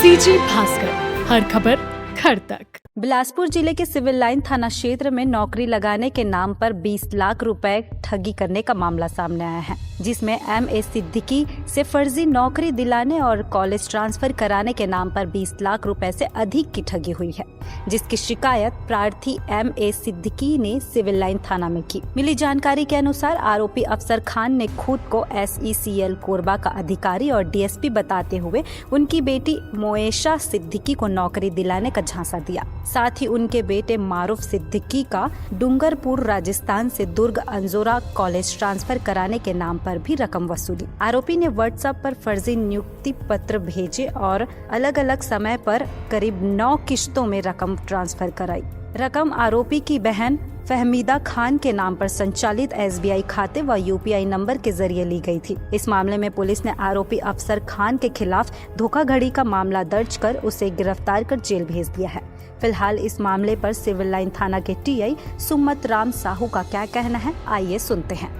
CG Bhaskar, हर खबर घर तक। बिलासपुर जिले के सिविल लाइन थाना क्षेत्र में नौकरी लगाने के नाम पर 20 लाख रुपए ठगी करने का मामला सामने आया है, जिसमें M.A. सिद्दीकी से फर्जी नौकरी दिलाने और कॉलेज ट्रांसफर कराने के नाम पर 20 लाख रुपए से अधिक की ठगी हुई है, जिसकी शिकायत प्रार्थी M.A. सिद्दीकी ने सिविल लाइन थाना में की। मिली जानकारी के अनुसार आरोपी अफसर खान ने खुद को SECL कोरबा का अधिकारी और DSP बताते हुए उनकी बेटी मोएशा सिद्दीकी को नौकरी दिलाने का झांसा दिया। साथ ही उनके बेटे मारूफ सिद्दीकी का डूंगरपुर राजस्थान से दुर्ग अंजोरा कॉलेज ट्रांसफर कराने के नाम पर भी रकम वसूली। आरोपी ने WhatsApp पर फर्जी नियुक्ति पत्र भेजे और अलग अलग समय पर करीब 9 किश्तों में रकम ट्रांसफर कराई। रकम आरोपी की बहन फहमीदा खान के नाम पर संचालित SBI खाते व UPI नंबर के जरिए ली गई थी। इस मामले में पुलिस ने आरोपी अफसर खान के खिलाफ धोखाधड़ी का मामला दर्ज कर उसे गिरफ्तार कर जेल भेज दिया है। फिलहाल इस मामले पर सिविल लाइन थाना के TI सुमत राम साहू का क्या कहना है, आइए सुनते हैं।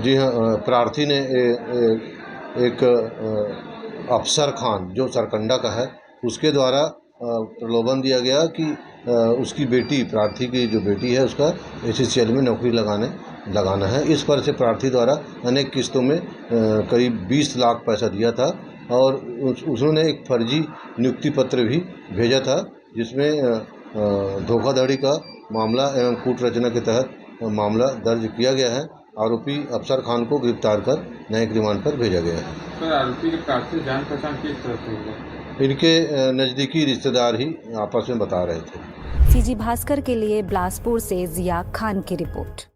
जी हाँ, प्रार्थी ने एक अफसर खान जो सरकंडा का है, उसके द्वारा प्रलोभन दिया गया कि उसकी बेटी, प्रार्थी की जो बेटी है, उसका SECL में नौकरी लगाना है। इस पर से प्रार्थी द्वारा अनेक किस्तों में करीब 20 लाख पैसा दिया था और उन्होंने एक फर्जी नियुक्ति पत्र भी भेजा था, जिसमें धोखाधड़ी का मामला एवं कूट रचना के तहत मामला दर्ज किया गया है। आरोपी अफसर खान को गिरफ्तार कर न्यायिक रिमांड पर भेजा गया है। सर, आरोपी के प्रार्थी जान पहचान किस तरह से हुई? इनके नज़दीकी रिश्तेदार ही आपस में बता रहे थे। सीजी भास्कर के लिए बिलासपुर से जिया खान की रिपोर्ट।